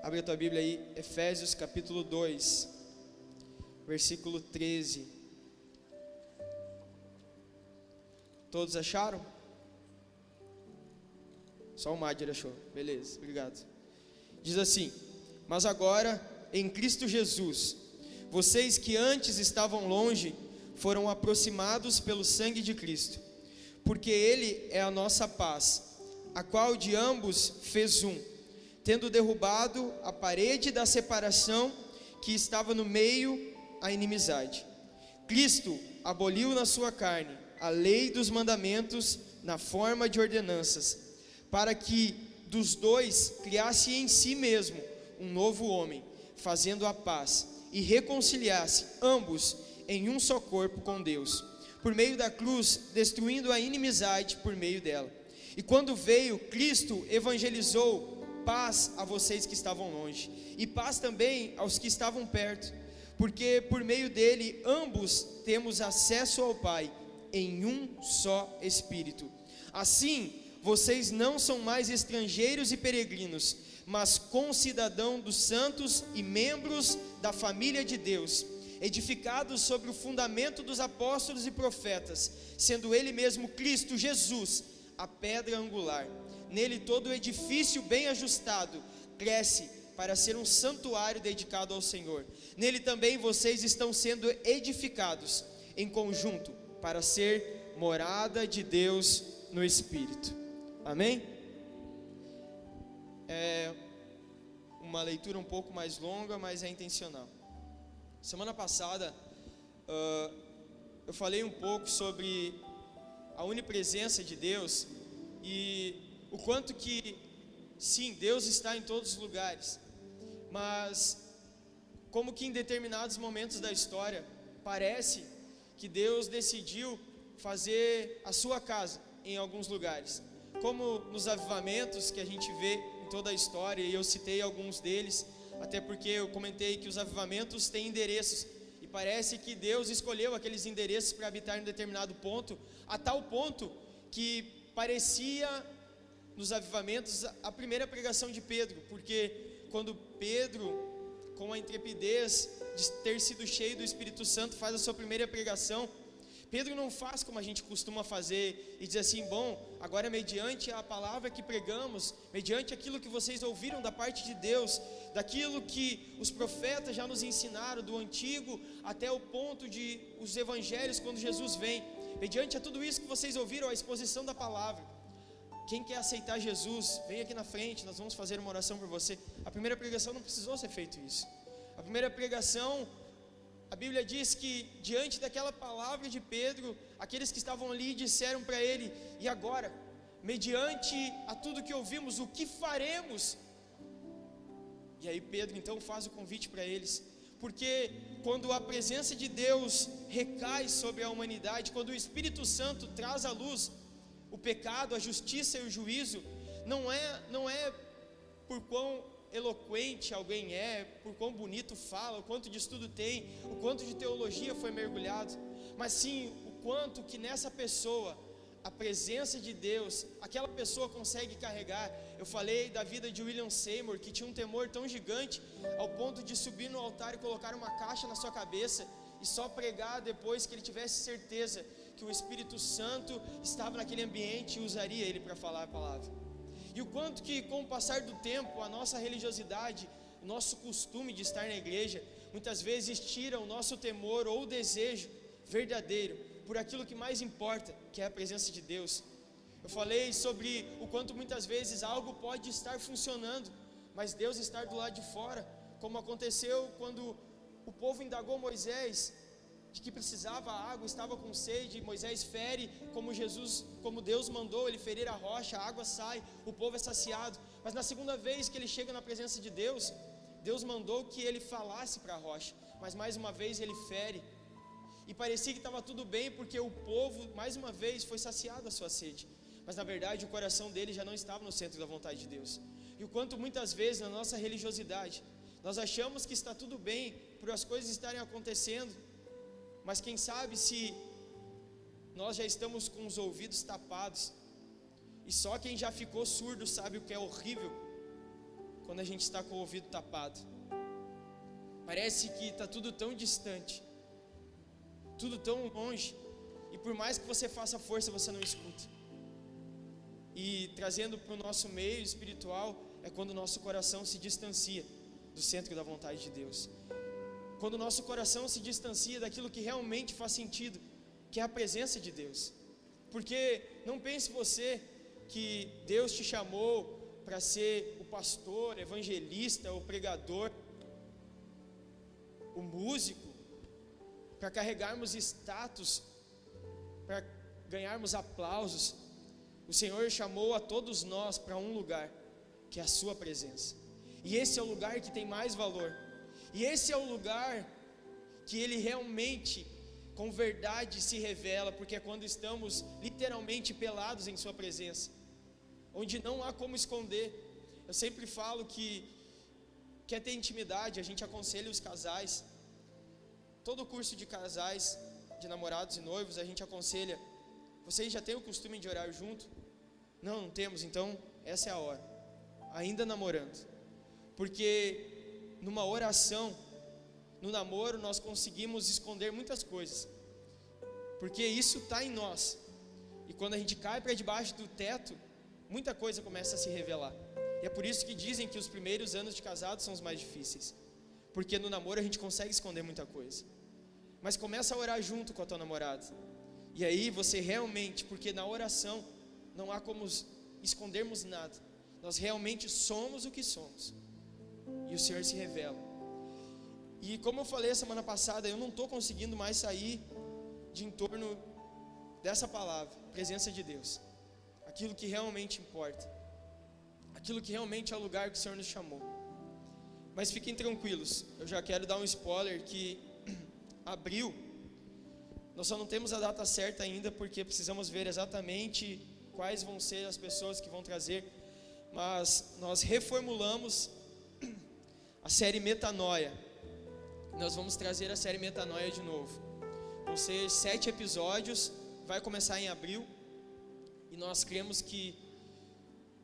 Abre a tua Bíblia aí, Efésios capítulo 2, versículo 13. Todos acharam? Só o Madir achou, beleza, obrigado. Diz assim: mas agora, em Cristo Jesus, vocês que antes estavam longe, foram aproximados pelo sangue de Cristo, porque Ele é a nossa paz, a qual de ambos fez um, tendo derrubado a parede da separação que estava no meio, a inimizade. Cristo aboliu na sua carne a lei dos mandamentos na forma de ordenanças, para que dos dois criasse em si mesmo um novo homem, fazendo a paz, e reconciliasse ambos em um só corpo com Deus, por meio da cruz, destruindo a inimizade por meio dela. E quando veio, Cristo evangelizou paz a vocês que estavam longe, e paz também aos que estavam perto, porque por meio dele ambos temos acesso ao Pai em um só Espírito. Assim, vocês não são mais estrangeiros e peregrinos, mas concidadãos dos santos e membros da família de Deus, edificados sobre o fundamento dos apóstolos e profetas, sendo ele mesmo Cristo Jesus a pedra angular. Nele todo o edifício bem ajustado cresce para ser um santuário dedicado ao Senhor. Nele também vocês estão sendo edificados em conjunto para ser morada de Deus no Espírito. Amém? É uma leitura um pouco mais longa, mas é intencional. Semana passada eu falei um pouco sobre a onipresença de Deus e o quanto que, sim, Deus está em todos os lugares, mas como que em determinados momentos da história, parece que Deus decidiu fazer a sua casa em alguns lugares, como nos avivamentos que a gente vê em toda a história, e eu citei alguns deles, até porque eu comentei que os avivamentos têm endereços, e parece que Deus escolheu aqueles endereços para habitar em um determinado ponto, a tal ponto que parecia nos avivamentos a primeira pregação de Pedro, porque quando Pedro, com a intrepidez de ter sido cheio do Espírito Santo, faz a sua primeira pregação, Pedro não faz como a gente costuma fazer e diz assim: bom, agora mediante a palavra que pregamos, mediante aquilo que vocês ouviram da parte de Deus, daquilo que os profetas já nos ensinaram, do antigo até o ponto de os evangelhos quando Jesus vem, mediante a tudo isso que vocês ouviram, a exposição da palavra, quem quer aceitar Jesus, vem aqui na frente, nós vamos fazer uma oração por você. A primeira pregação não precisou ser feito isso. A primeira pregação, a Bíblia diz que diante daquela palavra de Pedro, aqueles que estavam ali disseram para ele: e agora, mediante a tudo que ouvimos, o que faremos? E aí Pedro então faz o convite para eles, porque quando a presença de Deus recai sobre a humanidade, quando o Espírito Santo traz à luz o pecado, a justiça e o juízo, não é por quão eloquente alguém é, por quão bonito fala, o quanto de estudo tem, o quanto de teologia foi mergulhado, mas sim o quanto que nessa pessoa, a presença de Deus, aquela pessoa consegue carregar. Eu falei da vida de William Seymour, que tinha um temor tão gigante, ao ponto de subir no altar e colocar uma caixa na sua cabeça, e só pregar depois que ele tivesse certeza que o Espírito Santo estava naquele ambiente e usaria ele para falar a palavra. E o quanto que com o passar do tempo, a nossa religiosidade, o nosso costume de estar na igreja, muitas vezes tira o nosso temor ou desejo verdadeiro por aquilo que mais importa, que é a presença de Deus. Eu falei sobre o quanto muitas vezes algo pode estar funcionando, mas Deus estar do lado de fora, como aconteceu quando o povo indagou Moisés de que precisava água, estava com sede, Moisés fere, como Deus mandou ele ferir a rocha, a água sai, o povo é saciado. Mas na segunda vez que ele chega na presença de Deus, Deus mandou que ele falasse para a rocha, mas mais uma vez ele fere, e parecia que estava tudo bem, porque o povo mais uma vez foi saciado da sua sede, mas na verdade o coração dele já não estava no centro da vontade de Deus. E o quanto muitas vezes na nossa religiosidade, nós achamos que está tudo bem, por as coisas estarem acontecendo, mas quem sabe se nós já estamos com os ouvidos tapados, e só quem já ficou surdo sabe o que é horrível, quando a gente está com o ouvido tapado. Parece que está tudo tão distante, tudo tão longe, e por mais que você faça força, você não escuta. E trazendo para o nosso meio espiritual, é quando o nosso coração se distancia do centro da vontade de Deus. Quando o nosso coração se distancia daquilo que realmente faz sentido, que é a presença de Deus. Porque não pense você que Deus te chamou para ser o pastor, evangelista, o pregador, o músico, para carregarmos status, para ganharmos aplausos. O Senhor chamou a todos nós para um lugar, que é a sua presença. E esse é o lugar que tem mais valor. E esse é o lugar que Ele realmente, com verdade, se revela, porque é quando estamos literalmente pelados em sua presença, onde não há como esconder. Eu sempre falo que quer ter intimidade, a gente aconselha os casais. Todo curso de casais, de namorados e noivos, a gente aconselha: vocês já têm o costume de orar junto? Não temos, então essa é a hora, ainda namorando, porque numa oração, no namoro, nós conseguimos esconder muitas coisas, porque isso está em nós, e quando a gente cai para debaixo do teto, muita coisa começa a se revelar. E é por isso que dizem que os primeiros anos de casado são os mais difíceis, porque no namoro a gente consegue esconder muita coisa. Mas começa a orar junto com a tua namorada, e aí você realmente, porque na oração não há como escondermos nada, nós realmente somos o que somos, e o Senhor se revela. E como eu falei a semana passada, eu não estou conseguindo mais sair de em torno dessa palavra, presença de Deus, aquilo que realmente importa, aquilo que realmente é o lugar que o Senhor nos chamou. Mas fiquem tranquilos, eu já quero dar um spoiler que abril, nós só não temos a data certa ainda, porque precisamos ver exatamente quais vão ser as pessoas que vão trazer, mas nós reformulamos a série Metanoia. Nós vamos trazer a série Metanoia de novo. Vão ser 7 episódios, vai começar em abril, e nós cremos que,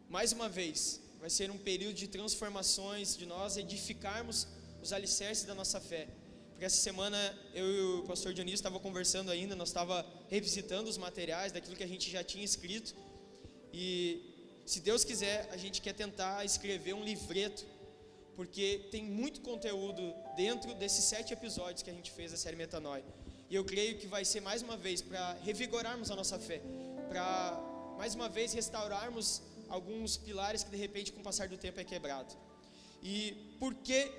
mais uma vez, vai ser um período de transformações, de nós edificarmos os alicerces da nossa fé. Porque essa semana eu e o pastor Dionísio estavam conversando ainda, nós estávamos revisitando os materiais daquilo que a gente já tinha escrito, e se Deus quiser, a gente quer tentar escrever um livreto, porque tem muito conteúdo dentro desses 7 episódios que a gente fez da série Metanoia. E eu creio que vai ser mais uma vez para revigorarmos a nossa fé, para mais uma vez restaurarmos alguns pilares que de repente com o passar do tempo é quebrado. E por que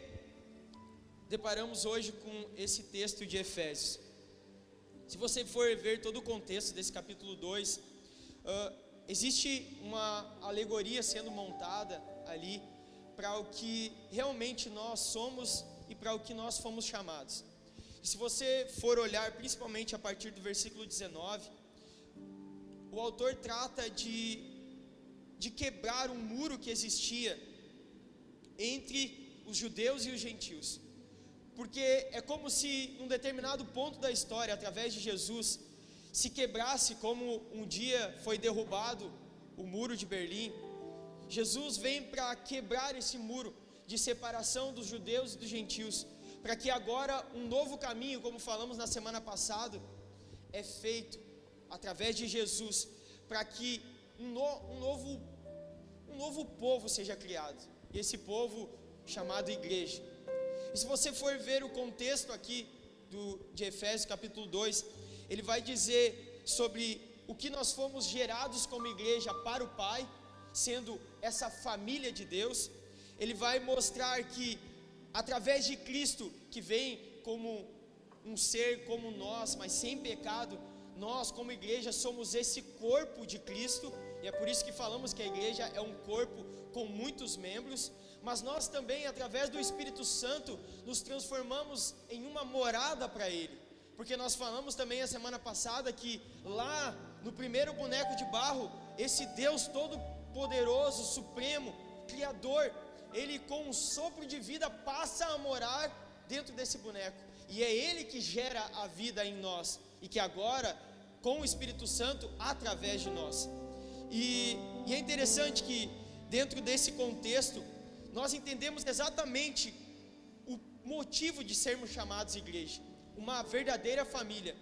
deparamos hoje com esse texto de Efésios? Se você for ver todo o contexto desse capítulo 2, existe uma alegoria sendo montada ali para o que realmente nós somos e para o que nós fomos chamados. E se você for olhar principalmente a partir do versículo 19, o autor trata de quebrar um muro que existia entre os judeus e os gentios, porque é como se num determinado ponto da história, através de Jesus, se quebrasse, como um dia foi derrubado o muro de Berlim. Jesus vem para quebrar esse muro de separação dos judeus e dos gentios, para que agora um novo caminho, como falamos na semana passada, é feito através de Jesus, para que um novo povo seja criado, e esse povo chamado igreja. E se você for ver o contexto aqui de Efésios capítulo 2, ele vai dizer sobre o que nós fomos gerados como igreja para o Pai, sendo essa família de Deus. Ele vai mostrar que através de Cristo, que vem como um ser como nós, mas sem pecado, nós como igreja somos esse corpo de Cristo, e é por isso que falamos que a igreja é um corpo com muitos membros, mas nós também, através do Espírito Santo, nos transformamos em uma morada para Ele, porque nós falamos também a semana passada que lá no primeiro boneco de barro, esse Deus todo poderoso, supremo, criador, Ele com um sopro de vida passa a morar dentro desse boneco, e é Ele que gera a vida em nós, e que agora, com o Espírito Santo, através de nós. E é interessante que dentro desse contexto, nós entendemos exatamente o motivo de sermos chamados igreja, uma verdadeira família.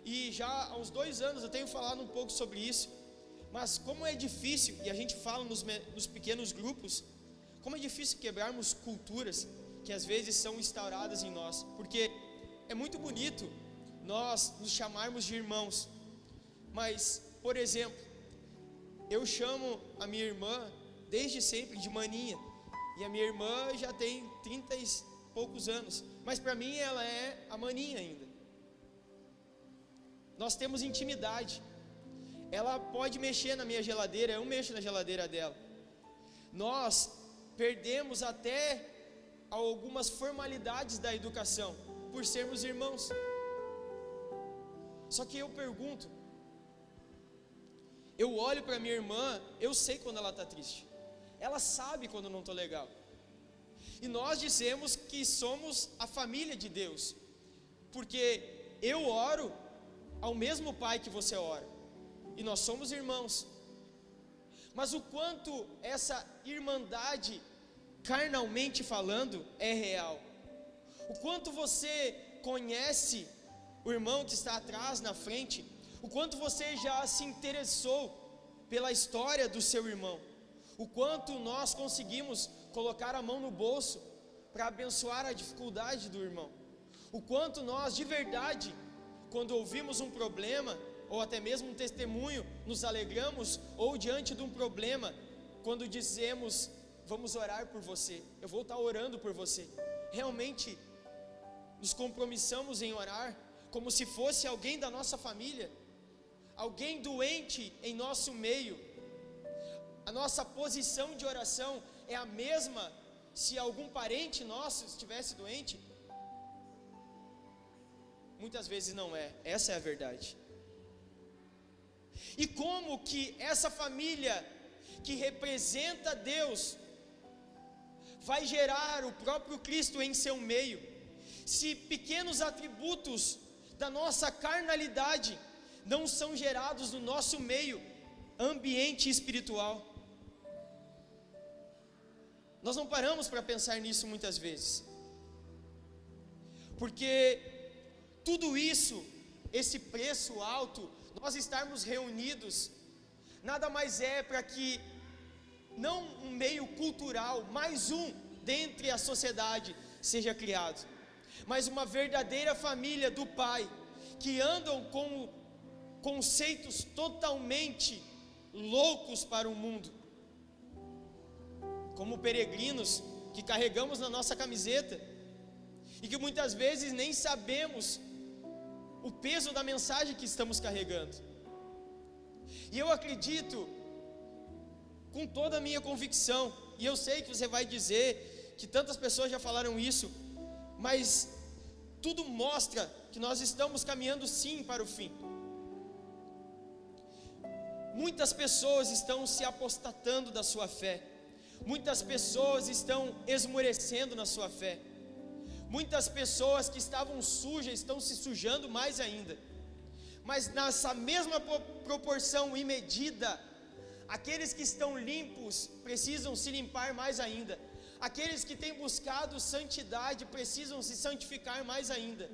E já há uns 2 anos eu tenho falado um pouco sobre isso, mas como é difícil, e a gente fala nos pequenos grupos, como é difícil quebrarmos culturas que às vezes são instauradas em nós, porque é muito bonito nós nos chamarmos de irmãos, mas, por exemplo, eu chamo a minha irmã desde sempre de maninha, e a minha irmã já tem 30 e poucos anos, mas para mim ela é a maninha ainda. Nós temos intimidade. Ela pode mexer na minha geladeira, eu mexo na geladeira dela. Nós perdemos até algumas formalidades da educação por sermos irmãos. Só que eu pergunto, eu olho para minha irmã, eu sei quando ela está triste, ela sabe quando eu não estou legal. E nós dizemos que somos a família de Deus, porque eu oro ao mesmo Pai que você ora, e nós somos irmãos. Mas o quanto essa irmandade, carnalmente falando, é real? O quanto você conhece o irmão que está atrás, na frente? O quanto você já se interessou pela história do seu irmão? O quanto nós conseguimos colocar a mão no bolso para abençoar a dificuldade do irmão? O quanto nós de verdade, quando ouvimos um problema, ou até mesmo um testemunho, nos alegramos, ou diante de um problema, quando dizemos, vamos orar por você, eu vou estar orando por você, realmente nos compromissamos em orar, como se fosse alguém da nossa família, alguém doente em nosso meio. A nossa posição de oração é a mesma se algum parente nosso estivesse doente? Muitas vezes não é, essa é a verdade. E como que essa família que representa Deus vai gerar o próprio Cristo em seu meio, se pequenos atributos da nossa carnalidade não são gerados no nosso meio, ambiente espiritual? Nós não paramos para pensar nisso muitas vezes, porque tudo isso, esse preço alto, nós estarmos reunidos, nada mais é para que, não um meio cultural, mais um dentre a sociedade seja criado, mas uma verdadeira família do Pai, que andam com conceitos totalmente loucos para o mundo, como peregrinos que carregamos na nossa camiseta, e que muitas vezes nem sabemos o peso da mensagem que estamos carregando. E eu acredito, com toda a minha convicção, e eu sei que você vai dizer que tantas pessoas já falaram isso, mas tudo mostra que nós estamos caminhando sim para o fim. Muitas pessoas estão se apostatando da sua fé, muitas pessoas estão esmorecendo na sua fé, muitas pessoas que estavam sujas estão se sujando mais ainda, mas nessa mesma proporção e medida, aqueles que estão limpos precisam se limpar mais ainda, aqueles que têm buscado santidade precisam se santificar mais ainda,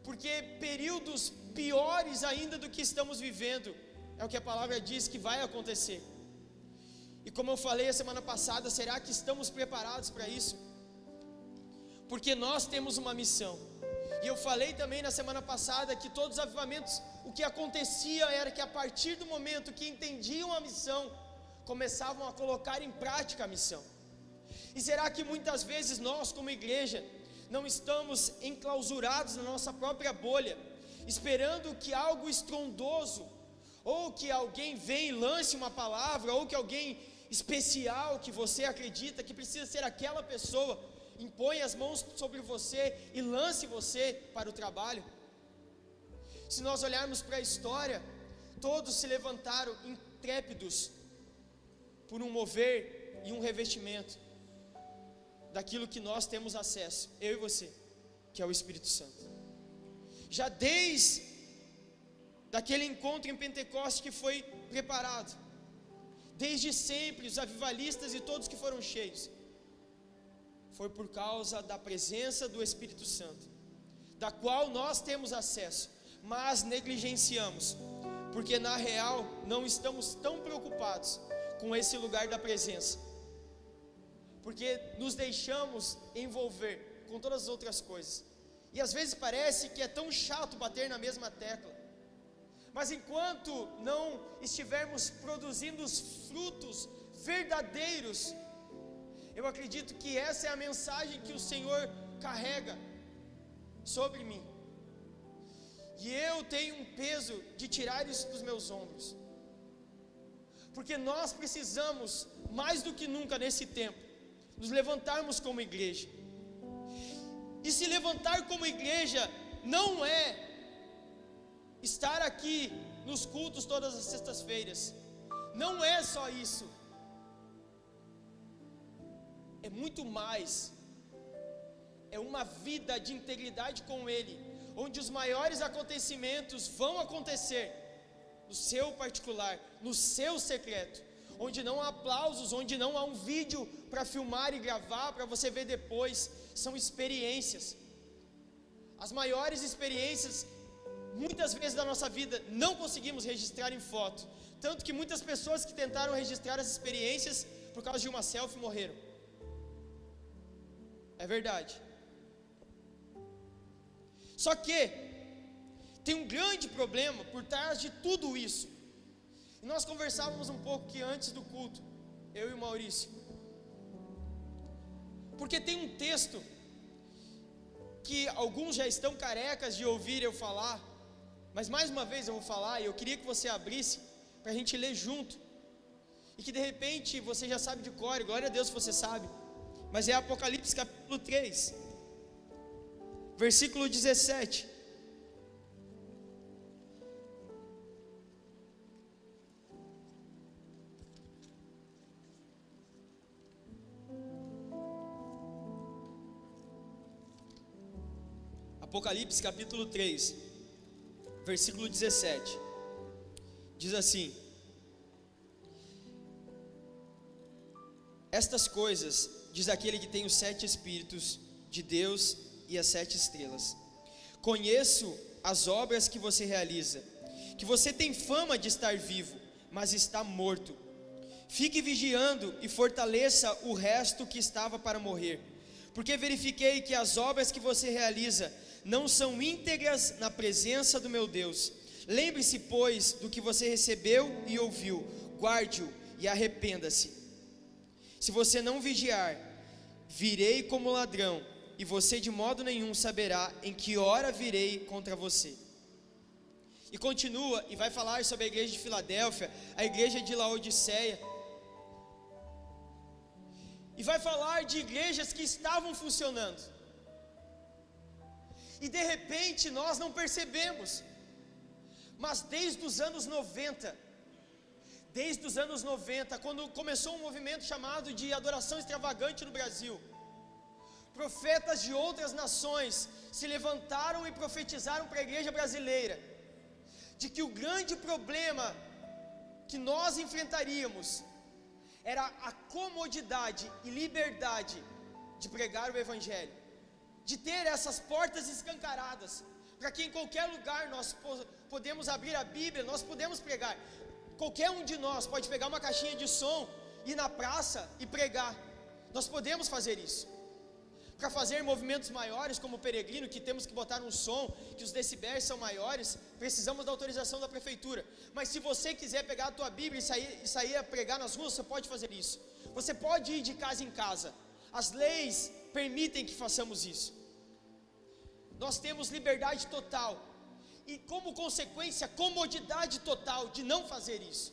porque períodos piores ainda do que estamos vivendo, é o que a palavra diz que vai acontecer. E como eu falei a semana passada, será que estamos preparados para isso? Porque nós temos uma missão. E eu falei também na semana passada que todos os avivamentos, o que acontecia era que a partir do momento que entendiam a missão, começavam a colocar em prática a missão. E será que muitas vezes nós como igreja não estamos enclausurados na nossa própria bolha, esperando que algo estrondoso, ou que alguém venha e lance uma palavra, ou que alguém especial que você acredita que precisa ser aquela pessoa, impõe as mãos sobre você e lance você para o trabalho? Se nós olharmos para a história, todos se levantaram intrépidos por um mover e um revestimento daquilo que nós temos acesso, eu e você, que é o Espírito Santo. Já desde daquele encontro em Pentecostes que foi preparado, desde sempre os avivalistas e todos que foram cheios, foi por causa da presença do Espírito Santo, da qual nós temos acesso, mas negligenciamos, porque na real não estamos tão preocupados com esse lugar da presença, porque nos deixamos envolver com todas as outras coisas, e às vezes parece que é tão chato bater na mesma tecla, mas enquanto não estivermos produzindo os frutos verdadeiros, eu acredito que essa é a mensagem que o Senhor carrega sobre mim, e eu tenho um peso de tirar isso dos meus ombros, porque nós precisamos, mais do que nunca nesse tempo, nos levantarmos como igreja. E se levantar como igreja não é estar aqui nos cultos todas as sextas-feiras, não é só isso, é muito mais, é uma vida de integridade com Ele, onde os maiores acontecimentos vão acontecer no seu particular, no seu secreto, onde não há aplausos, onde não há um vídeo para filmar e gravar para você ver depois, são experiências. As maiores experiências, muitas vezes da nossa vida, não conseguimos registrar em foto, tanto que muitas pessoas que tentaram registrar as experiências por causa de uma selfie morreram. É verdade. Só que tem um grande problema por trás de tudo isso. E nós conversávamos um pouco que antes do culto, eu e o Maurício, porque tem um texto que alguns já estão carecas de ouvir eu falar, mas mais uma vez eu vou falar, e eu queria que você abrisse para a gente ler junto, e que de repente você já sabe de cor, glória a Deus se você sabe, mas é Apocalipse capítulo 3, versículo 17. Apocalipse capítulo 3, versículo 17, diz assim: estas coisas diz aquele que tem os 7 Espíritos de Deus e as 7 estrelas, conheço as obras que você realiza, que você tem fama de estar vivo, mas está morto. Fique vigiando e fortaleça o resto que estava para morrer, porque verifiquei que as obras que você realiza não são íntegras na presença do meu Deus. Lembre-se, pois, do que você recebeu e ouviu, guarde-o e arrependa-se. Se você não vigiar, virei como ladrão, e você de modo nenhum saberá em que hora virei contra você. E continua, e vai falar sobre a igreja de Filadélfia, a igreja de Laodiceia, e vai falar de igrejas que estavam funcionando, e de repente nós não percebemos, mas desde os anos 90, quando começou um movimento chamado de adoração extravagante no Brasil, profetas de outras nações se levantaram e profetizaram para a igreja brasileira, de que o grande problema que nós enfrentaríamos era a comodidade e liberdade de pregar o Evangelho, de ter essas portas escancaradas, para que em qualquer lugar nós podemos abrir a Bíblia, nós podemos pregar. Qualquer um de nós pode pegar uma caixinha de som, ir na praça e pregar. Nós podemos fazer isso. Para fazer movimentos maiores, como o peregrino, que temos que botar um som, que os decibéis são maiores, precisamos da autorização da prefeitura. Mas se você quiser pegar a tua Bíblia e sair a pregar nas ruas, você pode fazer isso. Você pode ir de casa em casa. As leis permitem que façamos isso. Nós temos liberdade total e, como consequência, comodidade total de não fazer isso.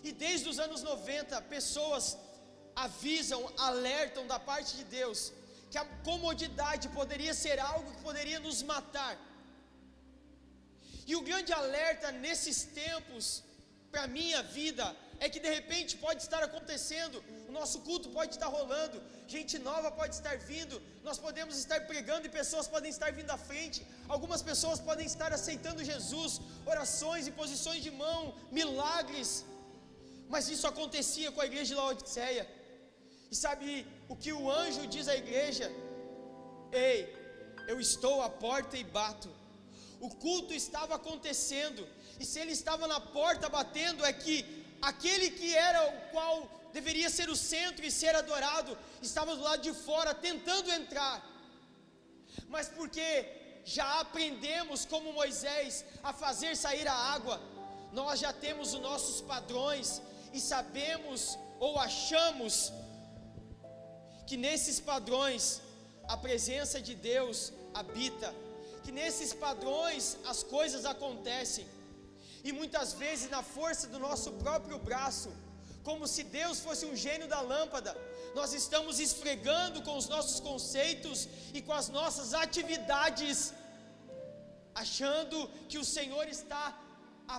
E desde os anos 90, pessoas avisam, alertam da parte de Deus que a comodidade poderia ser algo que poderia nos matar. E o grande alerta nesses tempos para a minha vida é que de repente pode estar acontecendo, o nosso culto pode estar rolando, gente nova pode estar vindo, nós podemos estar pregando e pessoas podem estar vindo à frente, algumas pessoas podem estar aceitando Jesus, orações, imposições de mão, milagres. Mas isso acontecia com a igreja de Laodiceia. E sabe o que o anjo diz à igreja? Ei, eu estou à porta e bato. O culto estava acontecendo, e se ele estava na porta batendo, é que aquele que era o qual deveria ser o centro e ser adorado, estava do lado de fora tentando entrar. Mas porque já aprendemos como Moisés a fazer sair a água, nós já temos os nossos padrões e sabemos ou achamos que nesses padrões a presença de Deus habita, que nesses padrões as coisas acontecem, e muitas vezes na força do nosso próprio braço, como se Deus fosse um gênio da lâmpada, nós estamos esfregando com os nossos conceitos e com as nossas atividades, achando que o Senhor está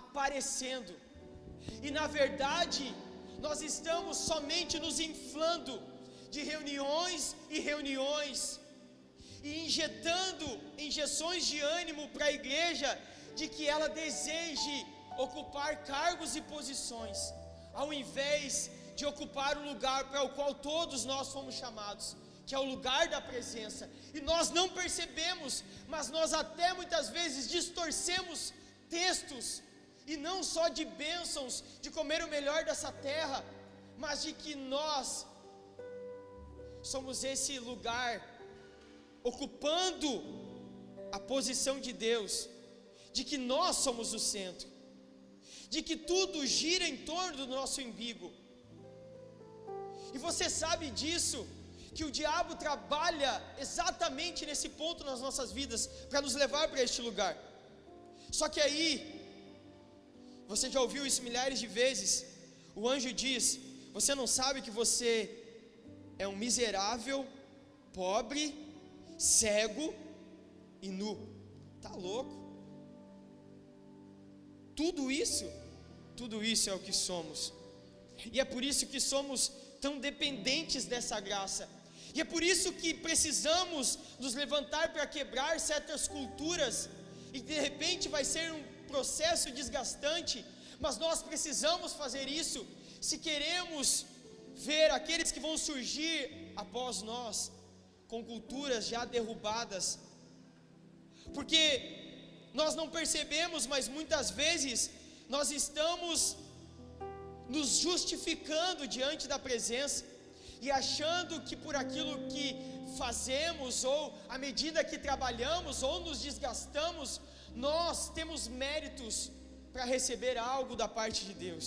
aparecendo, e na verdade nós estamos somente nos inflando de reuniões e reuniões, e injetando injeções de ânimo para a igreja, de que ela deseje ocupar cargos e posições, ao invés de ocupar o lugar para o qual todos nós fomos chamados, que é o lugar da presença. E nós não percebemos, mas nós até muitas vezes distorcemos textos, e não só de bênçãos, de comer o melhor dessa terra, mas de que nós somos esse lugar, ocupando a posição de Deus, de que nós somos o centro, de que tudo gira em torno do nosso umbigo. E você sabe disso, que o diabo trabalha exatamente nesse ponto nas nossas vidas, para nos levar para este lugar. Só que aí, você já ouviu isso milhares de vezes, o anjo diz: você não sabe que você é um miserável, pobre, cego e nu? Tá louco? Tudo isso é o que somos, e é por isso que somos tão dependentes dessa graça, e é por isso que precisamos nos levantar para quebrar certas culturas, e de repente vai ser um processo desgastante, mas nós precisamos fazer isso, se queremos ver aqueles que vão surgir após nós, com culturas já derrubadas, porque nós não percebemos, mas muitas vezes nós estamos nos justificando diante da presença, e achando que por aquilo que fazemos, ou à medida que trabalhamos, ou nos desgastamos, nós temos méritos para receber algo da parte de Deus,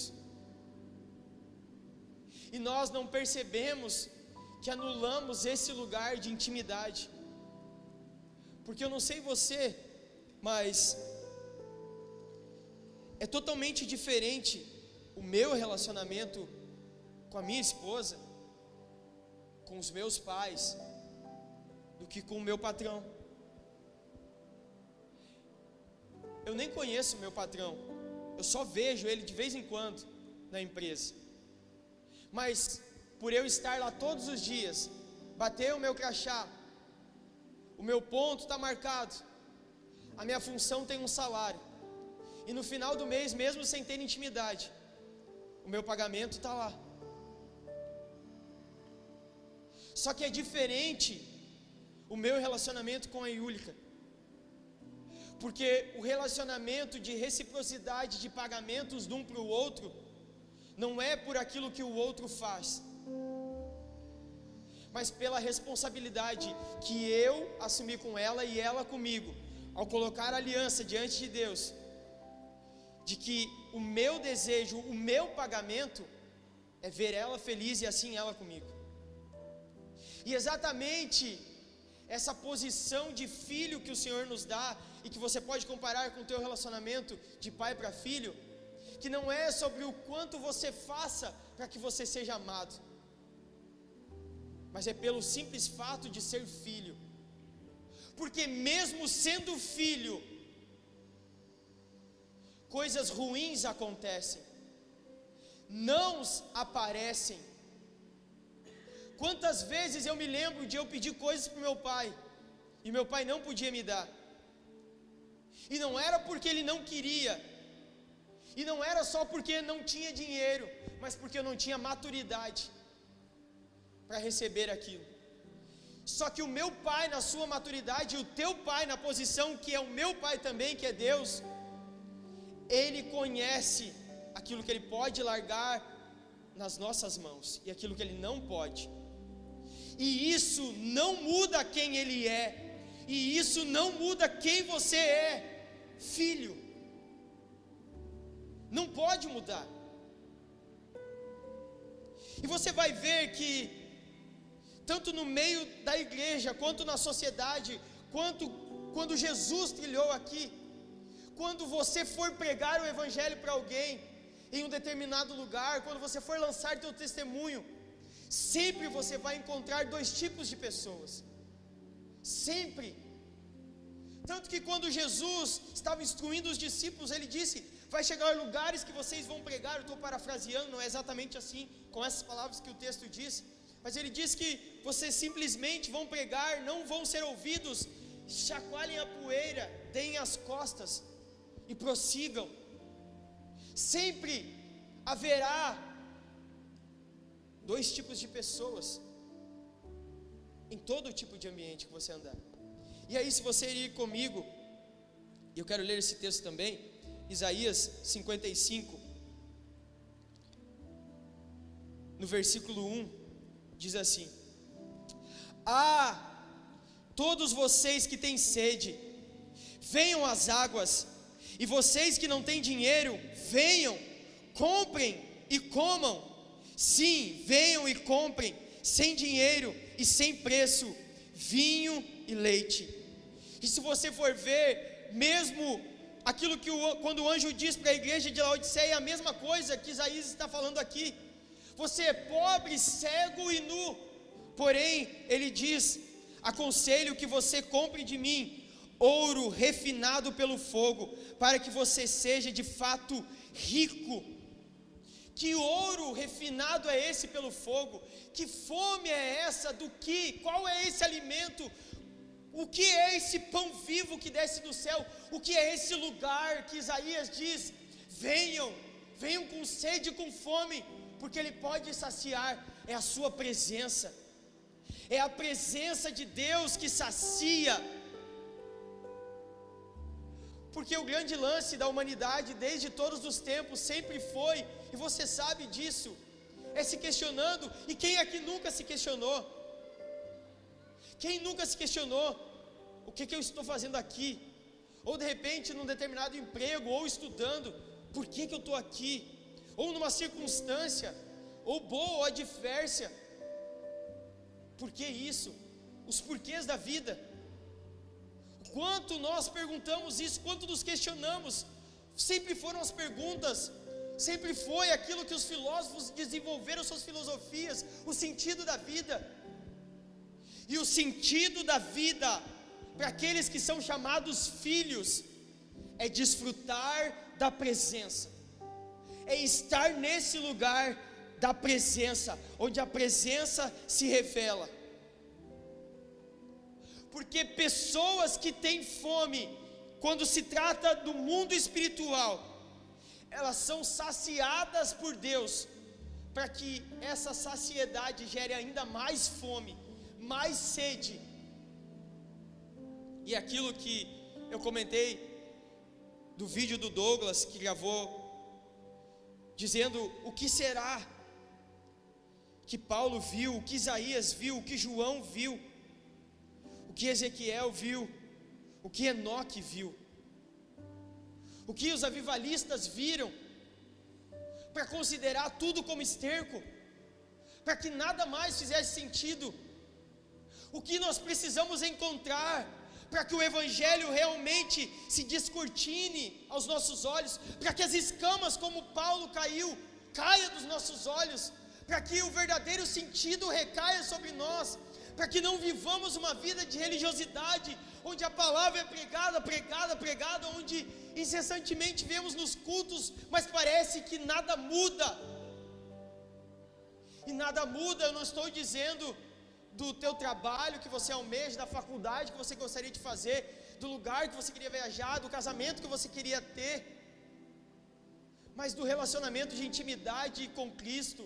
e nós não percebemos que anulamos esse lugar de intimidade, porque eu não sei você, mas é totalmente diferente o meu relacionamento com a minha esposa, com os meus pais, do que com o meu patrão. Eu nem conheço o meu patrão, eu só vejo ele de vez em quando na empresa, mas por eu estar lá todos os dias, bater o meu crachá, o meu ponto está marcado, a minha função tem um salário, e no final do mês, mesmo sem ter intimidade, o meu pagamento está lá. Só que é diferente o meu relacionamento com a Yúlica, porque o relacionamento de reciprocidade de pagamentos de um para o outro, não é por aquilo que o outro faz, mas pela responsabilidade que eu assumi com ela e ela comigo, ao colocar a aliança diante de Deus, de que o meu desejo, o meu pagamento é ver ela feliz e assim ela comigo. E exatamente essa posição de filho que o Senhor nos dá, e que você pode comparar com o teu relacionamento de pai para filho, que não é sobre o quanto você faça para que você seja amado, mas é pelo simples fato de ser filho, porque mesmo sendo filho, coisas ruins acontecem, nãos aparecem. Quantas vezes eu me lembro de eu pedir coisas para o meu pai, e meu pai não podia me dar, e não era porque ele não queria, e não era só porque não tinha dinheiro, mas porque eu não tinha maturidade. para receber aquilo. Só que o meu pai, na sua maturidade, e o teu pai, na posição que é o meu pai também, que é Deus, ele conhece aquilo que ele pode largar nas nossas mãos e aquilo que ele não pode. E isso não muda quem ele é, e isso não muda quem você é, filho. Não pode mudar. E você vai ver que tanto no meio da igreja, quanto na sociedade, quanto quando Jesus trilhou aqui, quando você for pregar o evangelho para alguém em um determinado lugar, quando você for lançar teu testemunho, sempre você vai encontrar dois tipos de pessoas. Sempre. Tanto que quando Jesus estava instruindo os discípulos, ele disse: vai chegar lugares que vocês vão pregar. Eu estou parafraseando, não é exatamente assim, com essas palavras que o texto diz, mas ele diz que vocês simplesmente vão pregar, não vão ser ouvidos. Chacoalhem a poeira, deem as costas e prossigam. Sempre haverá dois tipos de pessoas em todo tipo de ambiente que você andar. E aí, se você ir comigo, eu quero ler esse texto também, Isaías 55, no versículo 1, diz assim: ah, todos vocês que têm sede, venham às águas, e vocês que não têm dinheiro, venham, comprem e comam. Sim, venham e comprem, sem dinheiro e sem preço, vinho e leite. E se você for ver, mesmo aquilo que quando o anjo diz para a igreja de Laodiceia, é a mesma coisa que Isaías está falando aqui. Você é pobre, cego e nu, porém, ele diz: aconselho que você compre de mim ouro refinado pelo fogo, para que você seja de fato rico. Que ouro refinado é esse pelo fogo? Que fome é essa? Qual é esse alimento? O que é esse pão vivo que desce do céu? O que é esse lugar que Isaías diz: venham com sede e com fome, porque ele pode saciar? É a sua presença, é a presença de Deus que sacia. Porque o grande lance da humanidade desde todos os tempos sempre foi, e você sabe disso, é se questionando. E quem aqui nunca se questionou? Quem nunca se questionou? O que eu estou fazendo aqui? Ou de repente num determinado emprego, ou estudando, por que eu estou aqui? Ou numa circunstância, ou boa ou adversa. Por que isso? Os porquês da vida. Quanto nós perguntamos isso, quanto nos questionamos. Sempre foram as perguntas, sempre foi aquilo que os filósofos desenvolveram suas filosofias, o sentido da vida. E o sentido da vida, para aqueles que são chamados filhos, é desfrutar da presença, é estar nesse lugar da presença, onde a presença se revela. Porque pessoas que têm fome, quando se trata do mundo espiritual, elas são saciadas por Deus, para que essa saciedade gere ainda mais fome, mais sede. E aquilo que eu comentei do vídeo do Douglas, que gravou, dizendo o que será que Paulo viu, o que Isaías viu, o que João viu, o que Ezequiel viu, o que Enoque viu, o que os avivalistas viram, para considerar tudo como esterco, para que nada mais fizesse sentido. O que nós precisamos encontrar para que o evangelho realmente se descortine aos nossos olhos, para que as escamas, como Paulo caiu, caia dos nossos olhos, para que o verdadeiro sentido recaia sobre nós, para que não vivamos uma vida de religiosidade, onde a palavra é pregada, onde incessantemente vemos nos cultos, mas parece que nada muda. E nada muda, eu não estou dizendo do teu trabalho que você almeja, da faculdade que você gostaria de fazer, do lugar que você queria viajar, do casamento que você queria ter, mas do relacionamento de intimidade com Cristo,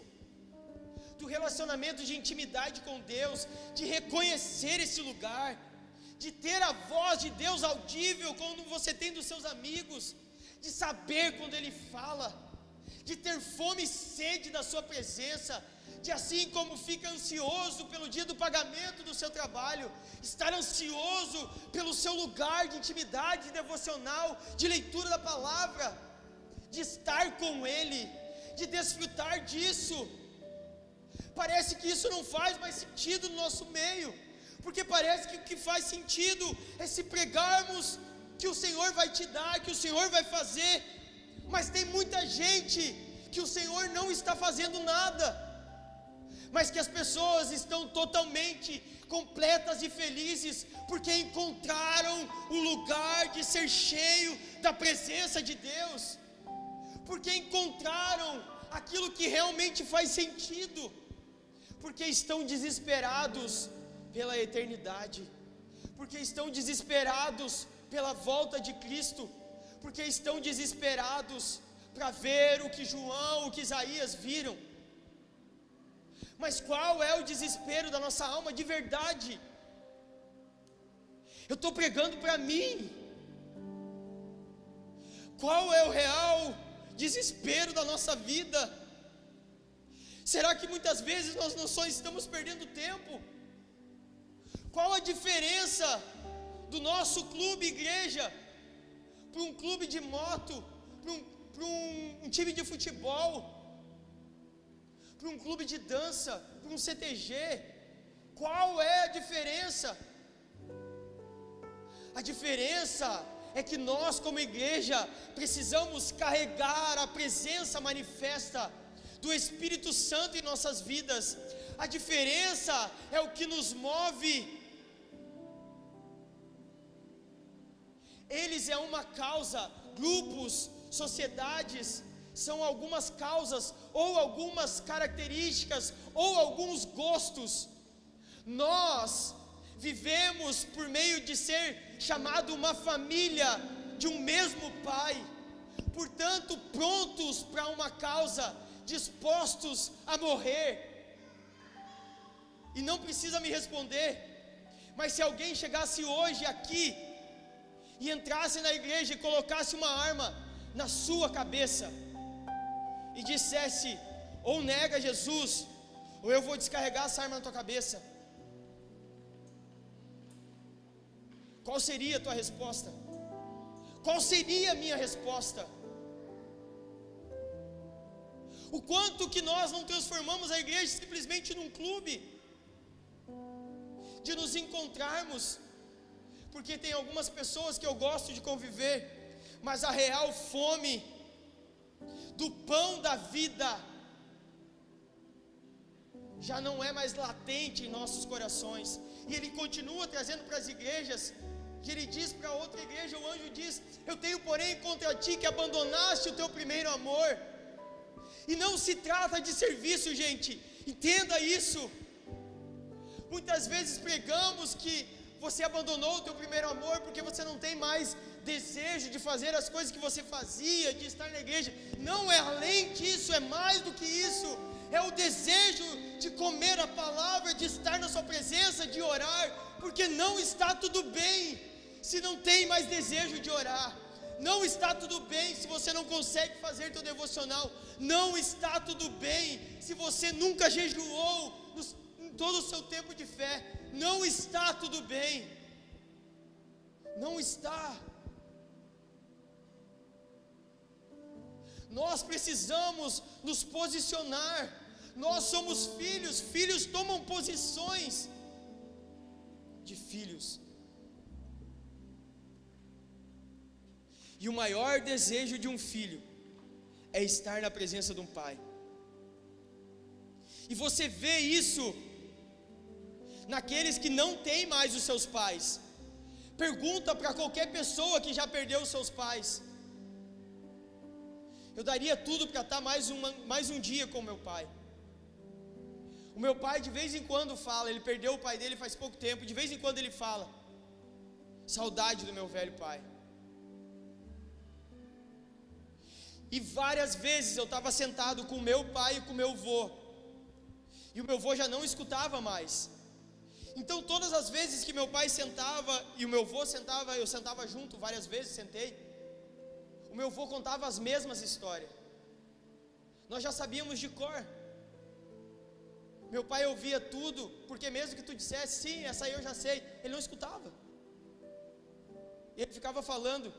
do relacionamento de intimidade com Deus, de reconhecer esse lugar, de ter a voz de Deus audível quando você tem dos seus amigos, de saber quando Ele fala, de ter fome e sede da sua presença, de assim como fica ansioso pelo dia do pagamento do seu trabalho, estar ansioso pelo seu lugar de intimidade devocional, de leitura da palavra, de estar com Ele, de desfrutar disso. Parece que isso não faz mais sentido no nosso meio, porque parece que o que faz sentido é se pregarmos que o Senhor vai te dar, que o Senhor vai fazer, mas tem muita gente que o Senhor não está fazendo nada, mas que as pessoas estão totalmente completas e felizes, porque encontraram o lugar de ser cheio da presença de Deus, porque encontraram aquilo que realmente faz sentido, porque estão desesperados pela eternidade, porque estão desesperados pela volta de Cristo, porque estão desesperados para ver o que João, o que Isaías viram. Mas qual é o desespero da nossa alma de verdade? Eu estou pregando para mim. Qual é o real desespero da nossa vida? Será que muitas vezes nós não só estamos perdendo tempo? Qual a diferença do nosso clube igreja para um clube de moto, para um time de futebol, para um clube de dança, para um CTG? Qual é a diferença? A diferença é que nós, como igreja, precisamos carregar a presença manifesta do Espírito Santo em nossas vidas. A diferença é o que nos move. Eles é uma causa, grupos, sociedades, são algumas causas, ou algumas características, ou alguns gostos. Nós vivemos por meio de ser chamado uma família de um mesmo Pai, portanto prontos para uma causa, dispostos a morrer. E não precisa me responder, mas se alguém chegasse hoje aqui e entrasse na igreja e colocasse uma arma na sua cabeça e dissesse: ou nega Jesus, ou eu vou descarregar essa arma na tua cabeça, qual seria a tua resposta? Qual seria a minha resposta? O quanto que nós não transformamos a igreja simplesmente num clube, de nos encontrarmos, porque tem algumas pessoas que eu gosto de conviver, mas a real fome do pão da vida já não é mais latente em nossos corações. E ele continua trazendo para as igrejas, que ele diz para outra igreja, o anjo diz: eu tenho porém contra ti que abandonaste o teu primeiro amor. E não se trata de serviço, gente, entenda isso. Muitas vezes pregamos que você abandonou o teu primeiro amor porque você não tem mais desejo de fazer as coisas que você fazia, de estar na igreja. Não é além disso, é mais do que isso. É o desejo de comer a palavra, de estar na sua presença, de orar, porque não está tudo bem se não tem mais desejo de orar. Não está tudo bem se você não consegue fazer teu devocional. Não está tudo bem se você nunca jejuou em todo o seu tempo de fé. Não está tudo bem. Não está. Nós precisamos nos posicionar. Nós somos filhos. Filhos tomam posições de filhos. E o maior desejo de um filho é estar na presença de um pai. E você vê isso naqueles que não têm mais os seus pais. Pergunta para qualquer pessoa que já perdeu os seus pais. Eu daria tudo para estar mais um dia com meu pai. O meu pai de vez em quando fala, ele perdeu o pai dele faz pouco tempo, de vez em quando ele fala: saudade do meu velho pai. E várias vezes eu estava sentado com meu pai e com meu avô, e o meu avô já não escutava mais. Então todas as vezes que meu pai sentava e o meu avô sentava, eu sentava junto, várias vezes sentei, o meu avô contava as mesmas histórias. Nós já sabíamos de cor. Meu pai ouvia tudo, porque mesmo que tu dissesse, sim, essa aí eu já sei, ele não escutava. Ele ficava falando.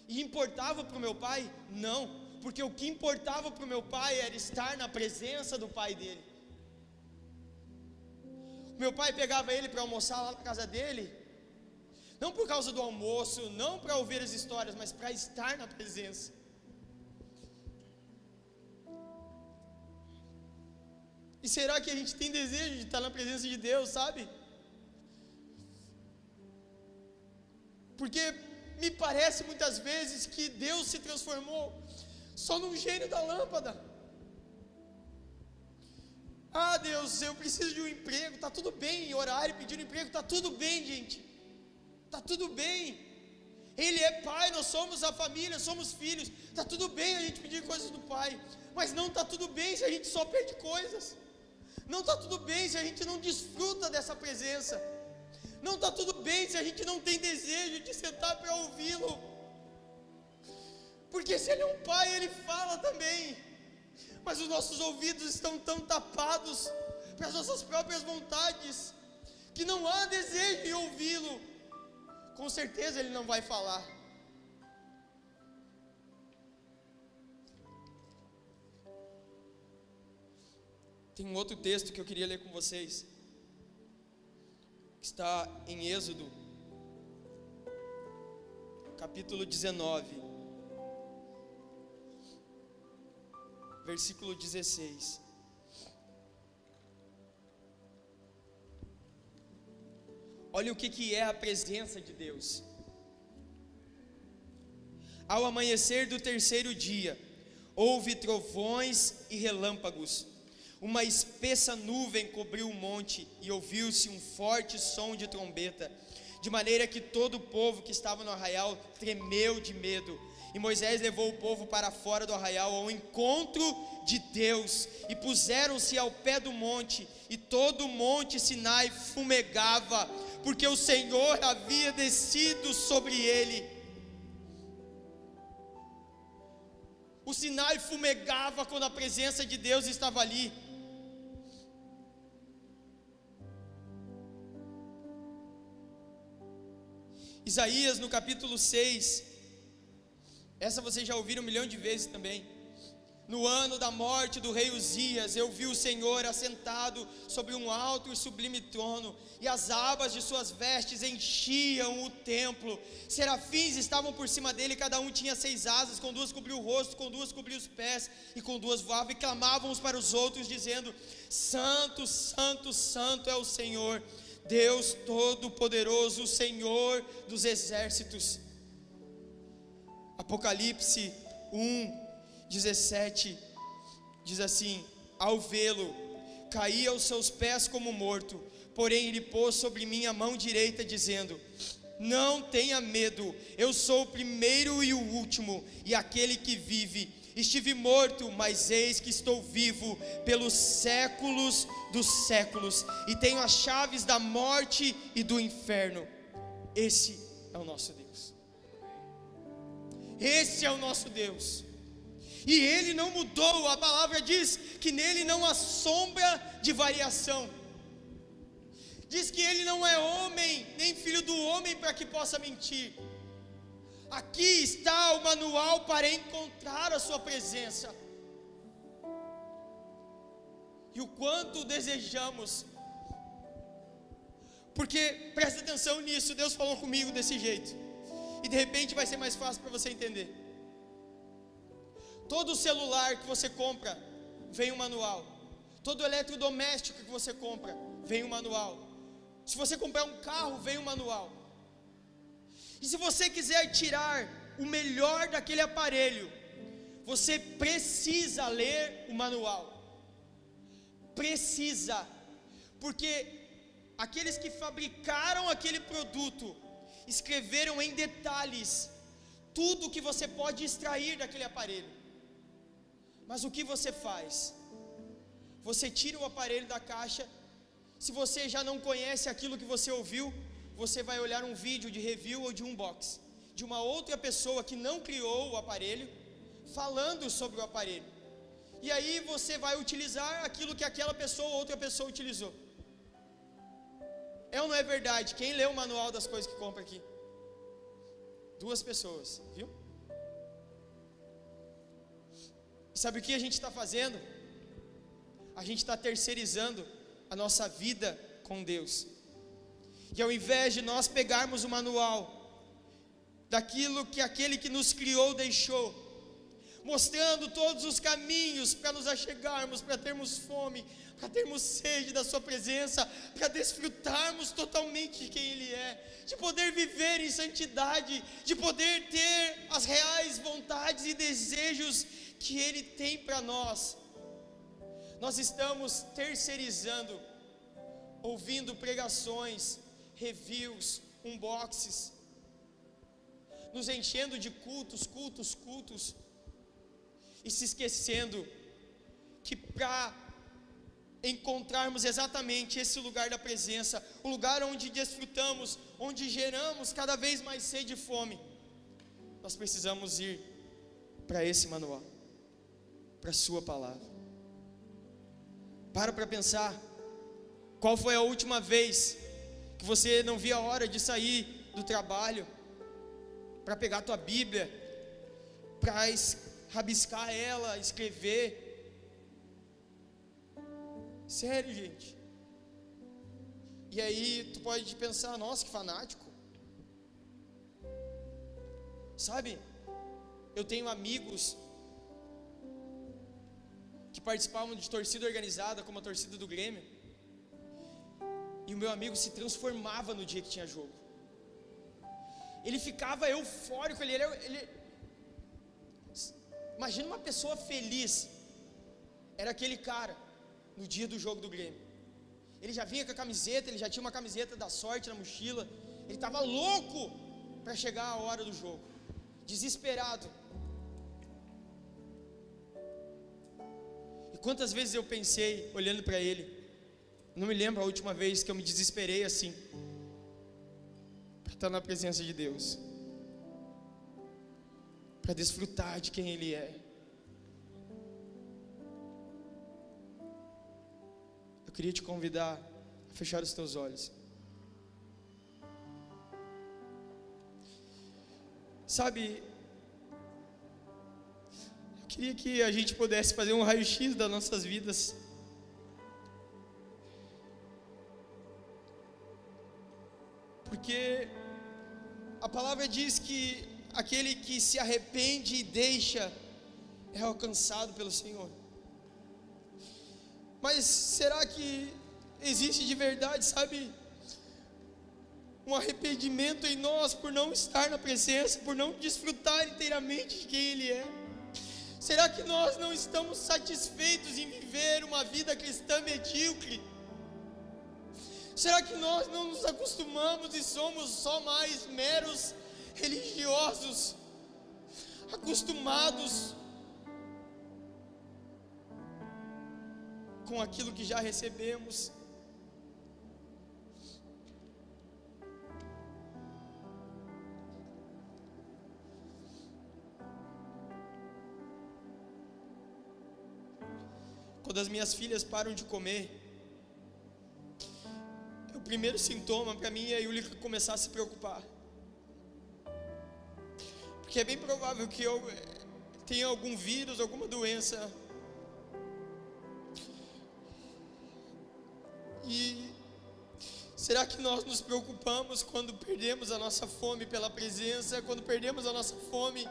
E importava para o meu pai? Não, porque o que importava para o meu pai era estar na presença do pai dele. Meu pai pegava ele para almoçar lá na casa dele, não por causa do almoço, não para ouvir as histórias, mas para estar na presença. E será que a gente tem desejo de estar na presença de Deus, sabe? Porque me parece muitas vezes que Deus se transformou só num gênio da lâmpada. Ah, Deus, eu preciso de um emprego, tá tudo bem, orar e pedir um emprego, tá tudo bem, gente, tá tudo bem. Ele é pai, nós somos a família, somos filhos, tá tudo bem a gente pedir coisas do pai, mas não tá tudo bem se a gente só pede coisas, não tá tudo bem se a gente não desfruta dessa presença, não tá tudo bem se a gente não tem desejo de sentar para ouvi-lo, porque se ele é um pai, ele fala também, mas os nossos ouvidos estão tão tapados para as nossas próprias vontades, que não há desejo em ouvi-lo. Com certeza ele não vai falar. Tem um outro texto que eu queria ler com vocês, que está em Êxodo, capítulo 19, versículo 16. Olha o que é a presença de Deus. Ao amanhecer do terceiro dia, houve trovões e relâmpagos. Uma espessa nuvem cobriu o monte e ouviu-se um forte som de trombeta, de maneira que todo o povo que estava no arraial tremeu de medo. E Moisés levou o povo para fora do arraial ao encontro de Deus, e puseram-se ao pé do monte, e todo o monte Sinai fumegava, porque o Senhor havia descido sobre ele. O Sinai fumegava quando a presença de Deus estava ali. Isaías no capítulo 6, essa vocês já ouviram 1 milhão de vezes também. No ano da morte do rei Uzias, eu vi o Senhor assentado sobre um alto e sublime trono, e as abas de suas vestes enchiam o templo. Serafins estavam por cima dele, cada um tinha 6 asas, com 2 cobriu o rosto, com 2 cobriu os pés, e com 2 voavam, e clamavam uns para os outros, dizendo: Santo, Santo, Santo é o Senhor, Deus Todo-Poderoso, o Senhor dos exércitos. Apocalipse 1:17 diz assim: ao vê-lo, caí aos seus pés como morto, porém ele pôs sobre mim a mão direita, dizendo: não tenha medo, eu sou o primeiro e o último, e aquele que vive. Estive morto, mas eis que estou vivo pelos séculos dos séculos, e tenho as chaves da morte e do inferno. Esse é o nosso Deus. Esse é o nosso Deus. E Ele não mudou. A palavra diz que nele não há sombra de variação. Diz que Ele não é homem, nem filho do homem para que possa mentir. Aqui está o manual para encontrar a sua presença. E o quanto desejamos. Porque, presta atenção nisso, Deus falou comigo desse jeito. E de repente vai ser mais fácil para você entender. Todo celular que você compra, vem um manual. Todo eletrodoméstico que você compra, vem um manual. Se você comprar um carro, vem um manual. E se você quiser tirar o melhor daquele aparelho, você precisa ler o manual. Precisa. Porque aqueles que fabricaram aquele produto escreveram em detalhes tudo que você pode extrair daquele aparelho. Mas o que você faz? você tira o aparelho da caixa. Se você já não conhece aquilo que você ouviu, você vai olhar um vídeo de review ou de unboxing de uma outra pessoa que não criou o aparelho, falando sobre o aparelho. E aí você vai utilizar aquilo que aquela pessoa ou outra pessoa utilizou. É ou não é verdade? Quem lê o manual das coisas que compra aqui? 2 pessoas, viu? Sabe o que a gente está fazendo? A gente está terceirizando a nossa vida com Deus. E ao invés de nós pegarmos o manual daquilo que aquele que nos criou deixou, mostrando todos os caminhos para nos achegarmos, para termos fome, para termos sede da sua presença, para desfrutarmos totalmente de quem Ele é, de poder viver em santidade, de poder ter as reais vontades e desejos que Ele tem para nós. Nós estamos terceirizando, ouvindo pregações, reviews, unboxes, nos enchendo de cultos, e se esquecendo que para encontrarmos exatamente esse lugar da presença, o lugar onde desfrutamos, onde geramos cada vez mais sede e fome, nós precisamos ir para esse manual, para a sua palavra. Para pensar, qual foi a última vez que você não via a hora de sair do trabalho, para pegar a tua Bíblia, para rabiscar ela, escrever? Sério, gente. E aí tu pode pensar, nossa, que fanático. Sabe, eu tenho amigos que participavam de torcida organizada, como a torcida do Grêmio, e o meu amigo se transformava no dia que tinha jogo. Ele ficava eufórico, imagina uma pessoa feliz, era aquele cara, no dia do jogo do Grêmio. Ele já vinha com a camiseta, ele já tinha uma camiseta da sorte na mochila, ele estava louco para chegar a hora do jogo, desesperado. E quantas vezes eu pensei, olhando para ele, não me lembro a última vez que eu me desesperei assim, para estar na presença de Deus, para desfrutar de quem Ele é. Eu queria te convidar a fechar os teus olhos. Sabe, eu queria que a gente pudesse fazer um raio-x das nossas vidas. Porque a palavra diz que aquele que se arrepende e deixa é alcançado pelo Senhor. Mas será que existe de verdade, sabe, um arrependimento em nós por não estar na presença, por não desfrutar inteiramente de quem Ele é? Será que nós não estamos satisfeitos em viver uma vida cristã medíocre? Será que nós não nos acostumamos e somos só mais meros religiosos, acostumados com aquilo que já recebemos? Quando as minhas filhas param de comer, o primeiro sintoma para mim é a Yulia começar a se preocupar, porque é bem provável que eu tenha algum vírus, alguma doença. E será que nós nos preocupamos quando perdemos a nossa fome pela presença, quando perdemos a nossa fome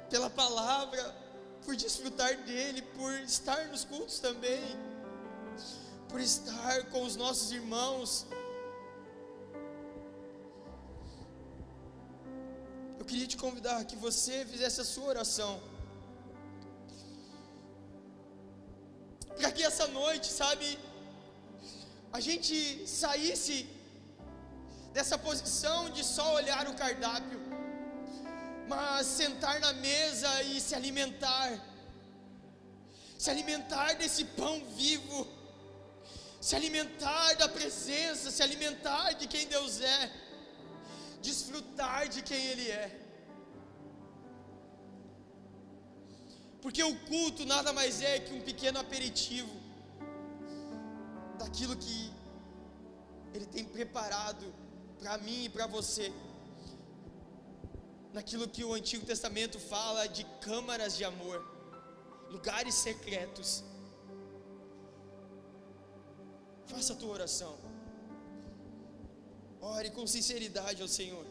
pela palavra, por desfrutar dele, por estar nos cultos também, por estar com os nossos irmãos? Eu queria te convidar que você fizesse a sua oração, para que essa noite, sabe, a gente saísse dessa posição de só olhar o cardápio, mas sentar na mesa e se alimentar, se alimentar desse pão vivo, se alimentar da presença, se alimentar de quem Deus é, desfrutar de quem Ele é. Porque o culto nada mais é que um pequeno aperitivo daquilo que Ele tem preparado para mim e para você, naquilo que o Antigo Testamento fala de câmaras de amor, lugares secretos. Faça a tua oração, ore com sinceridade ao Senhor.